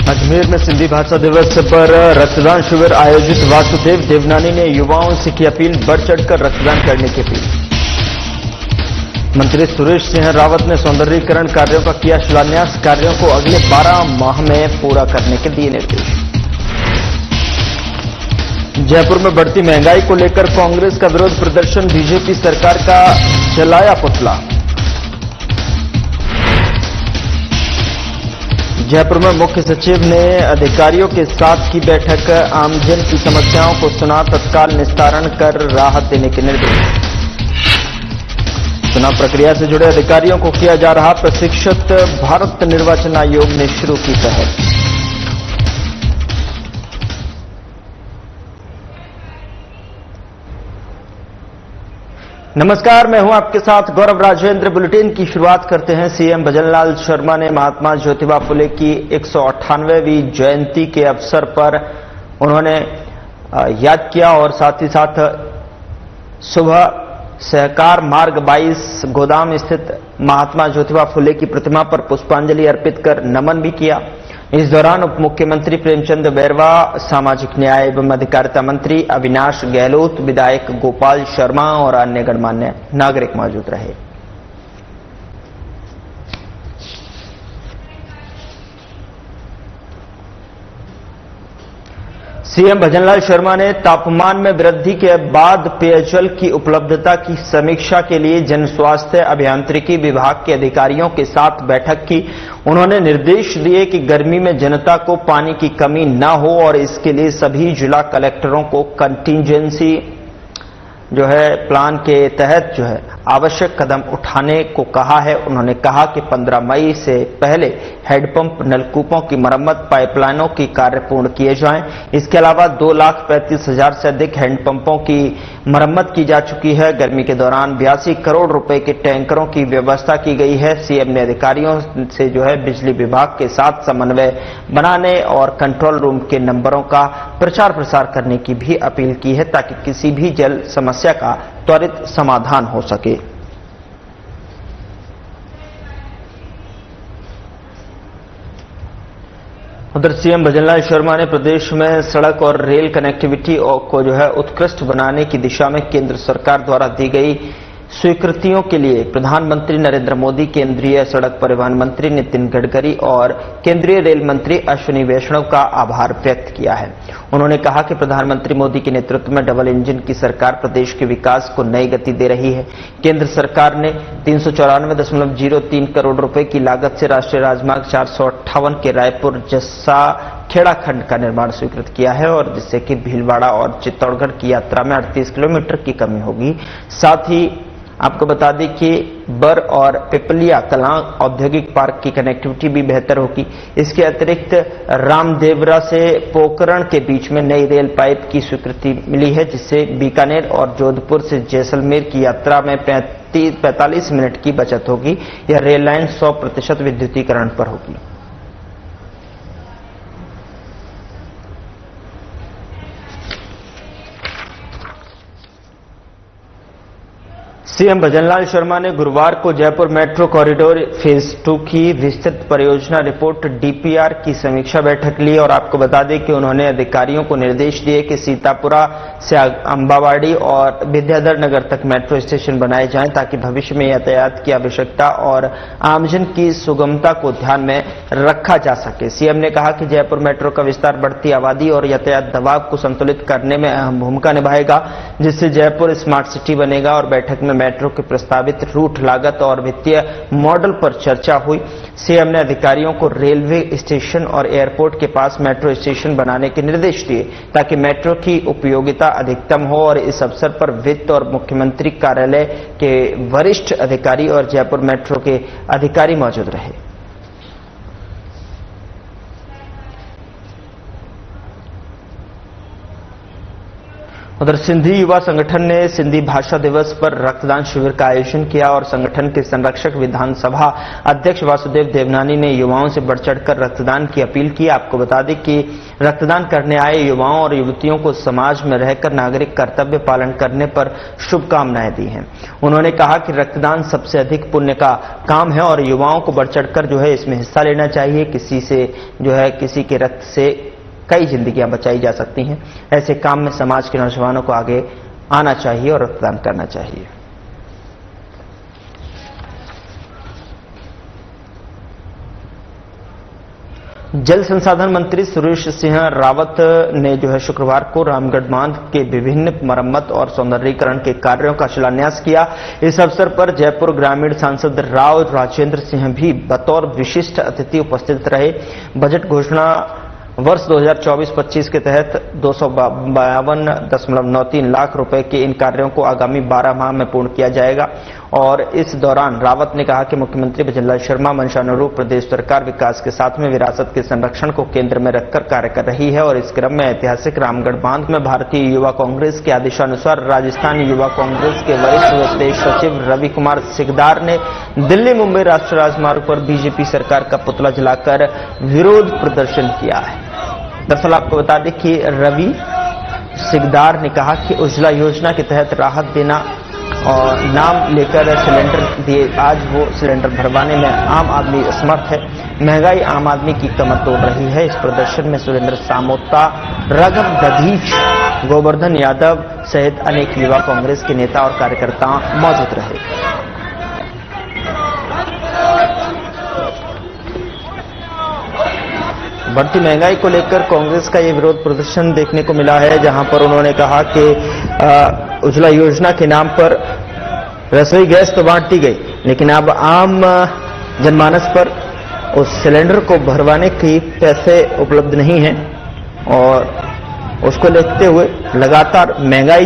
अजमेर में सिंधी भाषा दिवस पर रक्तदान शिविर आयोजित। वासुदेव देवनानी ने युवाओं से की अपील, बढ़ चढ़कर रक्तदान करने की अपील। मंत्री सुरेश सिंह रावत ने सौंदर्यीकरण कार्यों का किया शिलान्यास। कार्यों को अगले 12 माह में पूरा करने के दिए निर्देश। जयपुर में बढ़ती महंगाई को लेकर कांग्रेस का विरोध प्रदर्शन। बीजेपी सरकार का जलाया पुतला। जयपुर में मुख्य सचिव ने अधिकारियों के साथ की बैठक। आमजन की समस्याओं को सुना, तत्काल निस्तारण कर राहत देने के निर्देश। चुनाव प्रक्रिया से जुड़े अधिकारियों को किया जा रहा प्रशिक्षित। भारत निर्वाचन आयोग ने शुरू की पहल। नमस्कार, मैं हूं आपके साथ गौरव राजेंद्र। बुलेटिन की शुरुआत करते हैं। सीएम भजनलाल शर्मा ने महात्मा ज्योतिबा फुले की 198वीं जयंती के अवसर पर उन्होंने याद किया और साथ ही साथ सुबह सहकार मार्ग 22 गोदाम स्थित महात्मा ज्योतिबा फुले की प्रतिमा पर पुष्पांजलि अर्पित कर नमन भी किया। इस दौरान उप मुख्यमंत्री प्रेमचंद बैरवा, सामाजिक न्याय एवं अधिकारिता मंत्री अविनाश गहलोत, विधायक गोपाल शर्मा और अन्य गणमान्य नागरिक मौजूद रहे। सीएम भजनलाल शर्मा ने तापमान में वृद्धि के बाद पेयजल की उपलब्धता की समीक्षा के लिए जन स्वास्थ्य अभियांत्रिकी विभाग के अधिकारियों के साथ बैठक की। उन्होंने निर्देश दिए कि गर्मी में जनता को पानी की कमी न हो और इसके लिए सभी जिला कलेक्टरों को कंटीजेंसी प्लान के तहत आवश्यक कदम उठाने को कहा है। उन्होंने कहा कि 15 मई से पहले हैंडपंप, नलकूपों की मरम्मत, पाइपलाइनों की कार्य पूर्ण किए जाएं। इसके अलावा 2,35,000 से अधिक हैंडपंपों की मरम्मत की जा चुकी है। गर्मी के दौरान 82 करोड़ रुपए के टैंकरों की व्यवस्था की गई है। सीएम ने अधिकारियों से बिजली विभाग के साथ समन्वय बनाने और कंट्रोल रूम के नंबरों का प्रचार प्रसार करने की भी अपील की है ताकि किसी भी जल समस्या का त्वरित समाधान हो सके। उधर सीएम भजनलाल शर्मा ने प्रदेश में सड़क और रेल कनेक्टिविटी को उत्कृष्ट बनाने की दिशा में केंद्र सरकार द्वारा दी गई स्वीकृतियों के लिए प्रधानमंत्री नरेंद्र मोदी, केंद्रीय सड़क परिवहन मंत्री नितिन गडकरी और केंद्रीय रेल मंत्री अश्विनी वैष्णव का आभार व्यक्त किया है। उन्होंने कहा कि प्रधानमंत्री मोदी के नेतृत्व में डबल इंजन की सरकार प्रदेश के विकास को नई गति दे रही है। केंद्र सरकार ने 394.03 करोड़ रुपए की लागत से राष्ट्रीय राजमार्ग 458 के रायपुर जस्सा खेड़ा खंड का निर्माण स्वीकृत किया है और जिससे कि भीलवाड़ा और चित्तौड़गढ़ की यात्रा में 38 किलोमीटर की कमी होगी। साथ ही आपको बता दें कि बर और पिपलिया कलां औद्योगिक पार्क की कनेक्टिविटी भी बेहतर होगी। इसके अतिरिक्त रामदेवरा से पोखरण के बीच में नई रेल पाइप की स्वीकृति मिली है, जिससे बीकानेर और जोधपुर से जैसलमेर की यात्रा में 45 मिनट की बचत होगी। यह रेल लाइन 100% विद्युतीकरण पर होगी। सीएम भजनलाल शर्मा ने गुरुवार को जयपुर मेट्रो कॉरिडोर फेज 2 की विस्तृत परियोजना रिपोर्ट डीपीआर की समीक्षा बैठक ली और आपको बता दें कि उन्होंने अधिकारियों को निर्देश दिए कि सीतापुरा से अंबावाड़ी और विद्याधर नगर तक मेट्रो स्टेशन बनाए जाएं ताकि भविष्य में यातायात की आवश्यकता और आमजन की सुगमता को ध्यान में रखा जा सके। सीएम ने कहा कि जयपुर मेट्रो का विस्तार बढ़ती आबादी और यातायात दबाव को संतुलित करने में अहम भूमिका निभाएगा, जिससे जयपुर स्मार्ट सिटी बनेगा। और बैठक में मेट्रो के प्रस्तावित रूट, लागत और वित्तीय मॉडल पर चर्चा हुई। सीएम ने अधिकारियों को रेलवे स्टेशन और एयरपोर्ट के पास मेट्रो स्टेशन बनाने के निर्देश दिए ताकि मेट्रो की उपयोगिता अधिकतम हो और इस अवसर पर वित्त और मुख्यमंत्री कार्यालय के वरिष्ठ अधिकारी और जयपुर मेट्रो के अधिकारी मौजूद रहे। उधर सिंधी युवा संगठन ने सिंधी भाषा दिवस पर रक्तदान शिविर का आयोजन किया और संगठन के संरक्षक विधानसभा अध्यक्ष वासुदेव देवनानी ने युवाओं से बढ़ चढ़कर रक्तदान की अपील की। आपको बता दें कि रक्तदान करने आए युवाओं और युवतियों को समाज में रहकर नागरिक कर्तव्य पालन करने पर शुभकामनाएं दी हैं। उन्होंने कहा कि रक्तदान सबसे अधिक पुण्य का काम है और युवाओं को बढ़ चढ़कर इसमें हिस्सा लेना चाहिए। किसी के रक्त से कई जिंदगियां बचाई जा सकती हैं। ऐसे काम में समाज के नौजवानों को आगे आना चाहिए और रक्तदान करना चाहिए। जल संसाधन मंत्री सुरेश सिंह रावत ने शुक्रवार को रामगढ़ बांध के विभिन्न मरम्मत और सौंदर्यीकरण के कार्यों का शिलान्यास किया। इस अवसर पर जयपुर ग्रामीण सांसद राव राजेंद्र सिंह भी बतौर विशिष्ट अतिथि उपस्थित रहे। बजट घोषणा वर्ष 2024-25 के तहत 252.93 लाख रुपए के इन कार्यों को आगामी 12 माह में पूर्ण किया जाएगा। और इस दौरान रावत ने कहा कि मुख्यमंत्री भजनलाल शर्मा मंशानुरूप प्रदेश सरकार विकास के साथ में विरासत के संरक्षण को केंद्र में रखकर कार्य कर रही है और इस क्रम में ऐतिहासिक रामगढ़ बांध में भारतीय युवा कांग्रेस के आदेशानुसार राजस्थान युवा कांग्रेस के वरिष्ठ प्रदेश सचिव रवि कुमार सिकदार ने दिल्ली मुंबई राष्ट्रीय राजमार्ग पर बीजेपी सरकार का पुतला जलाकर विरोध प्रदर्शन किया है। दरअसल आपको बता दें कि रवि सिकदार ने कहा कि उज्ज्वला योजना के तहत राहत देना और नाम लेकर सिलेंडर दिए, आज वो सिलेंडर भरवाने में आम आदमी असमर्थ है। महंगाई आम आदमी की कमर तोड़ रही है। इस प्रदर्शन में सुरेंद्र सामोता, राघव दधीच, गोवर्धन यादव सहित अनेक युवा कांग्रेस के नेता और कार्यकर्ता मौजूद रहे। बढ़ती महंगाई को लेकर कांग्रेस का ये विरोध प्रदर्शन देखने को मिला है, जहां पर उन्होंने कहा कि उज्ज्वला योजना के नाम पर रसोई गैस तो बांट दी गई, लेकिन अब आम जनमानस पर उस सिलेंडर को भरवाने के पैसे उपलब्ध नहीं हैं और उसको देखते हुए लगातार महंगाई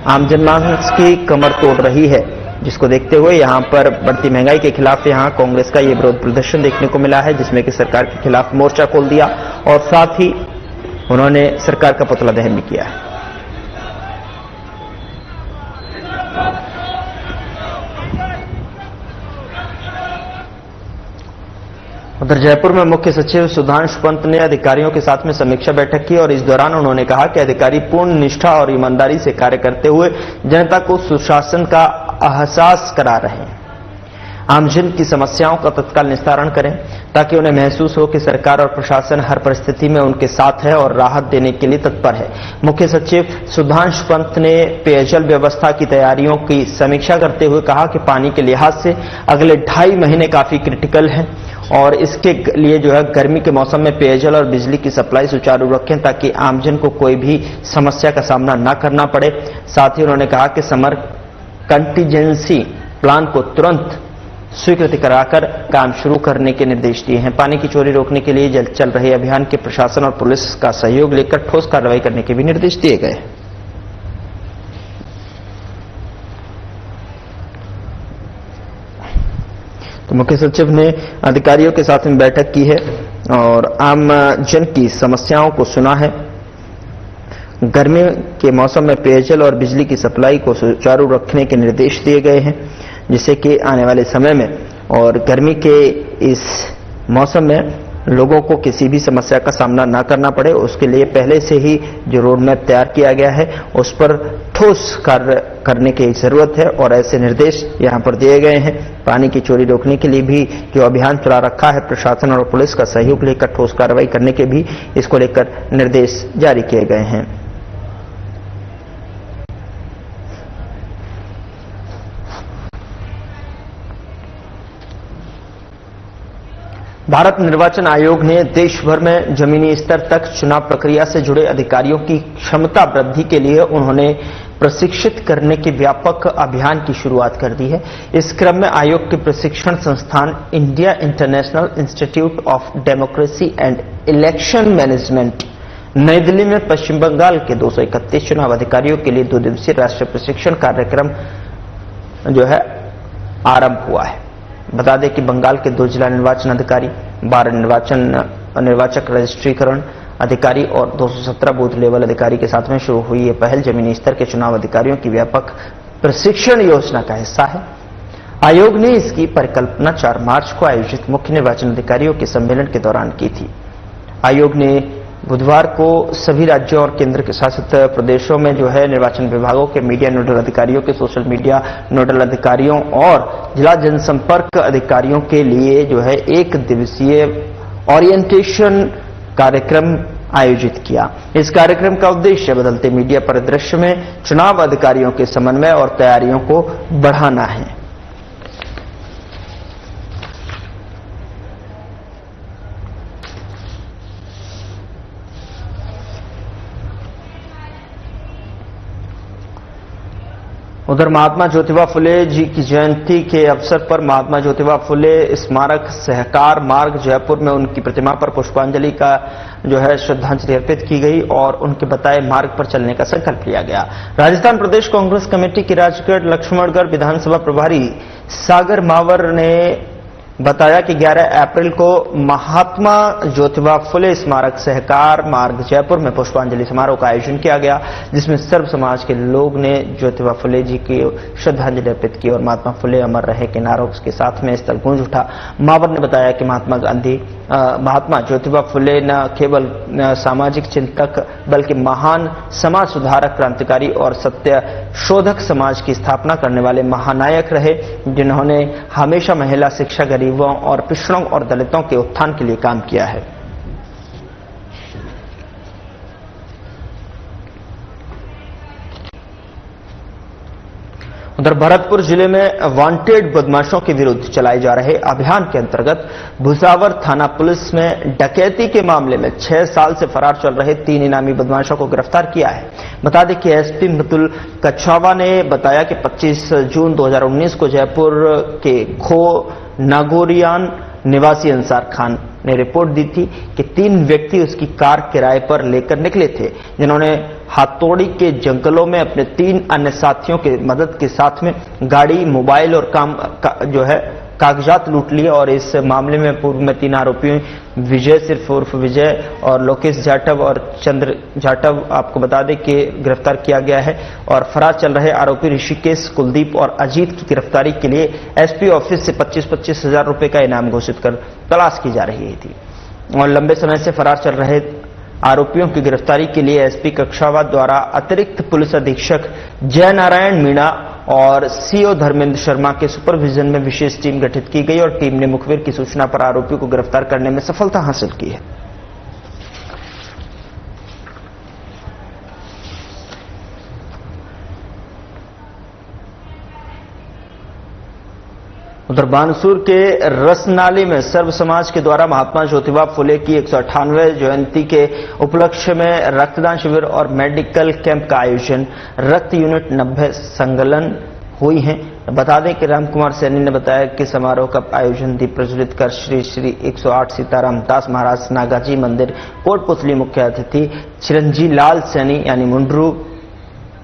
आम जनमानस की कमर तोड़ रही है, जिसको देखते हुए यहां पर बढ़ती महंगाई के खिलाफ यहां कांग्रेस का ये विरोध प्रदर्शन देखने को मिला है, जिसमें कि सरकार के खिलाफ मोर्चा खोल दिया और साथ ही उन्होंने सरकार का पुतला दहन भी किया है। उधर जयपुर में मुख्य सचिव सुधांशु पंत ने अधिकारियों के साथ में समीक्षा बैठक की और इस दौरान उन्होंने कहा कि अधिकारी पूर्ण निष्ठा और ईमानदारी से कार्य करते हुए जनता को सुशासन का एहसास करा रहे हैं। आमजन की समस्याओं का तत्काल निस्तारण करें ताकि उन्हें महसूस हो कि सरकार और प्रशासन हर परिस्थिति में उनके साथ है और राहत देने के लिए तत्पर है। मुख्य सचिव सुधांशु पंत ने पेयजल व्यवस्था की तैयारियों की समीक्षा करते हुए कहा कि पानी के लिहाज से अगले 2.5 महीने काफी क्रिटिकल हैं और इसके लिए गर्मी के मौसम में पेयजल और बिजली की सप्लाई सुचारू रखें ताकि आमजन को कोई भी समस्या का सामना न करना पड़े। साथ ही उन्होंने कहा कि समर कंटीजेंसी प्लान को तुरंत स्वीकृति कराकर काम शुरू करने के निर्देश दिए हैं। पानी की चोरी रोकने के लिए चल रहे अभियान के प्रशासन और पुलिस का सहयोग लेकर ठोस कार्रवाई करने के भी निर्देश दिए गए। तो मुख्य सचिव ने अधिकारियों के साथ में बैठक की है और आम जन की समस्याओं को सुना है। गर्मी के मौसम में पेयजल और बिजली की सप्लाई को सुचारू रखने के निर्देश दिए गए हैं, जिससे कि आने वाले समय में और गर्मी के इस मौसम में लोगों को किसी भी समस्या का सामना ना करना पड़े, उसके लिए पहले से ही जो रोड मैप तैयार किया गया है उस पर ठोस कार्य करने की जरूरत है और ऐसे निर्देश यहां पर दिए गए हैं। पानी की चोरी रोकने के लिए भी जो अभियान चला रखा है, प्रशासन और पुलिस का सहयोग लेकर ठोस कार्रवाई करने के भी इसको लेकर निर्देश जारी किए गए हैं। भारत निर्वाचन आयोग ने देश भर में जमीनी स्तर तक चुनाव प्रक्रिया से जुड़े अधिकारियों की क्षमता वृद्धि के लिए उन्होंने प्रशिक्षित करने के व्यापक अभियान की शुरुआत कर दी है। इस क्रम में आयोग के प्रशिक्षण संस्थान India international institute of democracy and election management नई दिल्ली में पश्चिम बंगाल के 231 चुनाव अधिकारियों के लिए 2 दिवसीय राष्ट्रीय प्रशिक्षण कार्यक्रम आरंभ हुआ है। बता दें कि बंगाल के 2 जिला निर्वाचन अधिकारी, 12 निर्वाचक रजिस्ट्रीकरण अधिकारी और 217 बूथ लेवल अधिकारी के साथ में शुरू हुई ये पहल जमीनी स्तर के चुनाव अधिकारियों की व्यापक प्रशिक्षण योजना का हिस्सा है। आयोग ने इसकी परिकल्पना 4 मार्च को आयोजित मुख्य निर्वाचन अधिकारियों के सम्मेलन के दौरान की थी। आयोग ने बुधवार को सभी राज्यों और केंद्र शासित प्रदेशों में निर्वाचन विभागों के मीडिया नोडल अधिकारियों के सोशल मीडिया नोडल अधिकारियों और जिला जनसंपर्क अधिकारियों के लिए 1 दिवसीय ओरिएंटेशन कार्यक्रम आयोजित किया। इस कार्यक्रम का उद्देश्य बदलते मीडिया परिदृश्य में चुनाव अधिकारियों के समन्वय और तैयारियों को बढ़ाना है। उधर महात्मा ज्योतिबा फुले जी की जयंती के अवसर पर महात्मा ज्योतिबा फुले स्मारक सहकार मार्ग जयपुर में उनकी प्रतिमा पर पुष्पांजलि का श्रद्धांजलि अर्पित की गई और उनके बताए मार्ग पर चलने का संकल्प लिया गया। राजस्थान प्रदेश कांग्रेस कमेटी की राजगढ़ लक्ष्मणगढ़ विधानसभा प्रभारी सागर मावर ने बताया कि 11 अप्रैल को महात्मा ज्योतिबा फुले स्मारक सहकार मार्ग जयपुर में पुष्पांजलि समारोह का आयोजन किया गया, जिसमें सर्व समाज के लोग ने ज्योतिबा फुले जी की श्रद्धांजलि अर्पित की और महात्मा फुले अमर रहे के नारों के साथ में स्थल गूंज उठा। मावर ने बताया कि महात्मा ज्योतिबा फुले न केवल सामाजिक चिंतक बल्कि महान समाज सुधारक, क्रांतिकारी और सत्य शोधक समाज की स्थापना करने वाले महानायक रहे, जिन्होंने हमेशा महिला, शिक्षा, गरीबों और पिछड़ों और दलितों के उत्थान के लिए काम किया है। उधर भरतपुर जिले में वांटेड बदमाशों के विरुद्ध चलाए जा रहे अभियान के अंतर्गत भुसावर थाना पुलिस में डकैती के मामले में 6 साल से फरार चल रहे 3 इनामी बदमाशों को गिरफ्तार किया है। बता दें कि एसपी मृदुल कछावा ने बताया कि 25 जून 2019 को जयपुर के खो नागोरियान निवासी अंसार खान ने रिपोर्ट दी थी कि 3 व्यक्ति उसकी कार किराए पर लेकर निकले थे, जिन्होंने हाथोड़ी के जंगलों में अपने 3 अन्य साथियों के मदद के साथ में गाड़ी, मोबाइल और कागजात लूट लिए। और इस मामले में पूर्व में 3 आरोपियों विजय सिर्फ उर्फ विजय और लोकेश जाटव और चंद्र जाटव आपको बता दें कि गिरफ्तार किया गया है। और फरार चल रहे आरोपी ऋषिकेश, कुलदीप और अजीत की गिरफ्तारी के लिए एसपी ऑफिस से 25-25 हजार रुपए का इनाम घोषित कर तलाश की जा रही थी। और लंबे समय से फरार चल रहे आरोपियों की गिरफ्तारी के लिए एसपी कक्षावा द्वारा अतिरिक्त पुलिस अधीक्षक जय नारायण मीणा और सीओ धर्मेंद्र शर्मा के सुपरविजन में विशेष टीम गठित की गई और टीम ने मुखबिर की सूचना पर आरोपियों को गिरफ्तार करने में सफलता हासिल की है। उधर बानसूर के रसनाली में सर्व समाज के द्वारा महात्मा ज्योतिबा फुले की 198वें जयंती के उपलक्ष्य में रक्तदान शिविर और मेडिकल कैंप का आयोजन, रक्त यूनिट 90 संकलन हुई हैं। बता दें कि राम कुमार सैनी ने बताया कि समारोह का आयोजन दीप प्रज्वलित कर श्री 108 सीताराम दास महाराज नागाजी मंदिर कोटपुतली मुख्य अतिथि चिरंजी लाल सैनी यानी मुंड्रू,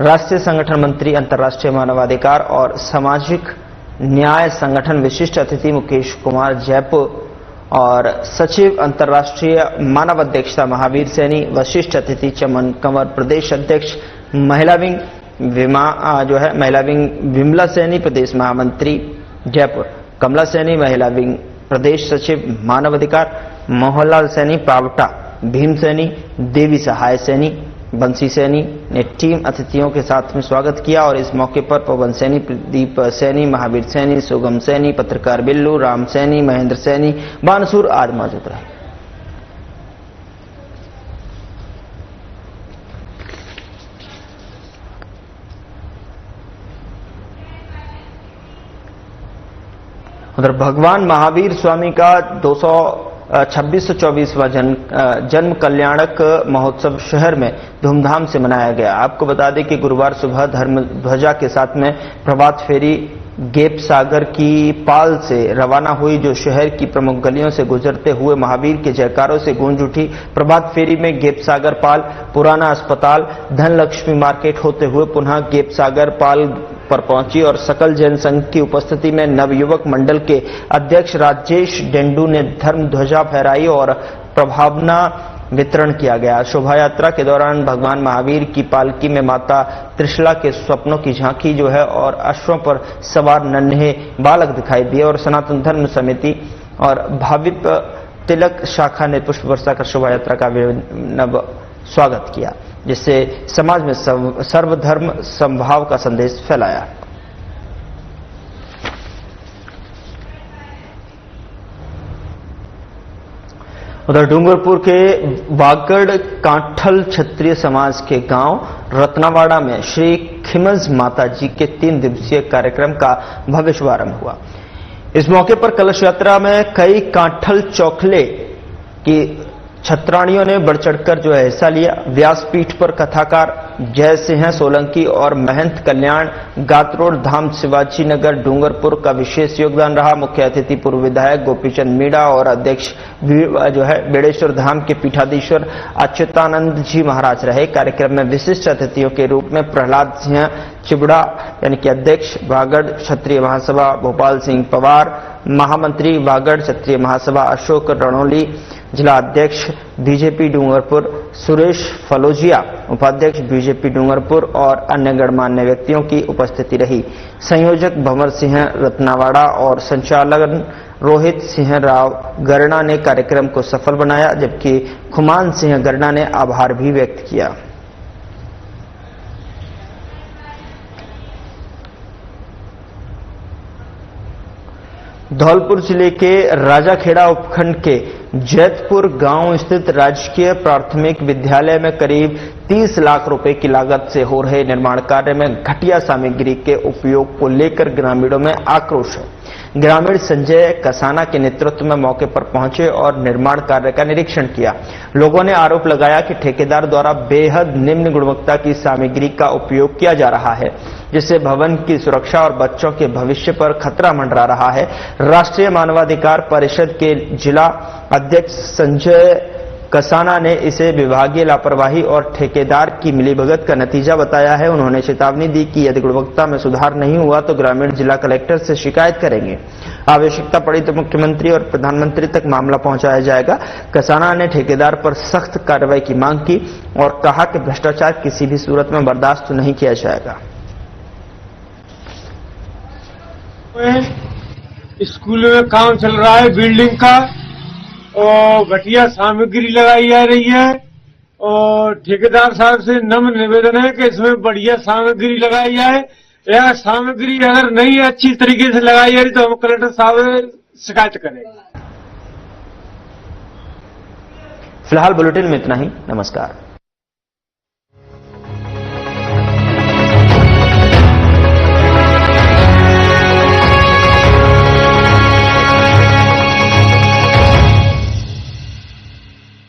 राष्ट्रीय संगठन मंत्री अंतर्राष्ट्रीय मानवाधिकार और सामाजिक न्याय संगठन विशिष्ट अतिथि मुकेश कुमार जयपुर और सचिव अंतर्राष्ट्रीय मानव अध्यक्षता महावीर सैनी, वशिष्ठ अतिथि चमन कंवर, प्रदेश अध्यक्ष महिला विंग विमला सैनी, प्रदेश महामंत्री जयपुर कमला सैनी, महिला विंग प्रदेश सचिव मानव अधिकार मोहनलाल सैनी, पावटा भीम सैनी, देवी सहाय सैनी, बंसी सैनी ने टीम अतिथियों के साथ में स्वागत किया। और इस मौके पर पवन सैनी, प्रदीप सैनी, महावीर सैनी, सुगम सैनी, पत्रकार बिल्लू, राम सैनी, महेंद्र सैनी, बानसूर आदि मौजूद रहे। उधर भगवान महावीर स्वामी का 2624वां जन्म कल्याणक महोत्सव शहर में धूमधाम से मनाया गया। आपको बता दें कि गुरुवार सुबह धर्म ध्वजा के साथ में प्रभात फेरी गेप सागर की पाल से रवाना हुई, जो शहर की प्रमुख गलियों से गुजरते हुए महावीर के जयकारों से गूंज उठी। प्रभात फेरी में गेप सागर पाल, पुराना अस्पताल, धनलक्ष्मी मार्केट होते हुए पुनः गेप सागर पाल पर पहुंची और सकल जैन संघ की उपस्थिति में नवयुवक मंडल के अध्यक्ष राजेश डेंडू ने धर्म ध्वजा फहराई और प्रभावना वितरण किया गया। शोभा यात्रा के दौरान भगवान महावीर की पालकी में माता त्रिशला के स्वप्नों की झांकी जो है और अश्वों पर सवार नन्हे बालक दिखाई दिए और सनातन धर्म समिति और भाविप तिलक शाखा ने पुष्प वर्षा कर शोभा यात्रा का नव स्वागत किया, जिससे समाज में सर्वधर्म समभाव का संदेश फैलाया। उधर डूंगरपुर के वागड़ कांठल क्षत्रिय समाज के गांव रत्नावाड़ा में श्री खिमज माता जी के 3 दिवसीय कार्यक्रम का भव्य शुभारंभ हुआ। इस मौके पर कलश यात्रा में कई कांठल चौखले की छत्राणियों ने बढ़ चढ़कर जो है हिस्सा लिया। व्यासपीठ पर कथाकार जय सिंह सोलंकी और महंत कल्याण गात्रोड़ धाम शिवाजी नगर डूंगरपुर का विशेष योगदान रहा। मुख्य अतिथि पूर्व विधायक गोपीचंद मीणा और अध्यक्ष जो है बेड़ेश्वर धाम के पीठाधीश्वर अच्युतानंद जी महाराज रहे। कार्यक्रम में विशिष्ट अतिथियों के रूप में प्रहलाद सिंह चिबड़ा यानी कि अध्यक्ष वागड़ क्षत्रिय महासभा भोपाल सिंह पवार, महामंत्री वागड़ क्षत्रिय महासभा अशोक रणोली, जिला अध्यक्ष बीजेपी डूंगरपुर सुरेश फलोजिया, उपाध्यक्ष बीजेपी डूंगरपुर और अन्य गणमान्य व्यक्तियों की उपस्थिति रही। संयोजक भंवर सिंह रत्नावाड़ा और संचालक रोहित सिंह राव गरना ने कार्यक्रम को सफल बनाया, जबकि खुमान सिंह गरना ने आभार भी व्यक्त किया। धौलपुर जिले के राजाखेड़ा उपखंड के जैतपुर गांव स्थित राजकीय प्राथमिक विद्यालय में करीब 30 लाख रुपए की लागत से हो रहे निर्माण कार्य में घटिया सामग्री के उपयोग को लेकर ग्रामीणों में आक्रोश है। ग्रामीण संजय कसाना के नेतृत्व में मौके पर पहुंचे और निर्माण कार्य का निरीक्षण किया। लोगों ने आरोप लगाया कि ठेकेदार द्वारा बेहद निम्न गुणवत्ता की सामग्री का उपयोग किया जा रहा है, जिससे भवन की सुरक्षा और बच्चों के भविष्य पर खतरा मंडरा रहा है। राष्ट्रीय मानवाधिकार परिषद के जिला अध्यक्ष संजय कसाना ने इसे विभागीय लापरवाही और ठेकेदार की मिलीभगत का नतीजा बताया है। उन्होंने चेतावनी दी कि यदि गुणवत्ता में सुधार नहीं हुआ तो ग्रामीण जिला कलेक्टर से शिकायत करेंगे। आवश्यकता पड़ी तो मुख्यमंत्री और प्रधानमंत्री तक मामला पहुंचाया जाएगा। कसाना ने ठेकेदार पर सख्त कार्रवाई की मांग की और कहा कि भ्रष्टाचार किसी भी सूरत में बर्दाश्त नहीं किया जाएगा। स्कूल में काम चल रहा है बिल्डिंग का और घटिया सामग्री लगाई जा रही है और ठेकेदार साहब से नम्र निवेदन है कि इसमें बढ़िया सामग्री लगाई जाए। यह सामग्री अगर नहीं अच्छी तरीके से लगाई जा रही तो हम कलेक्टर साहब से शिकायत करेंगे। फिलहाल बुलेटिन में इतना ही। नमस्कार।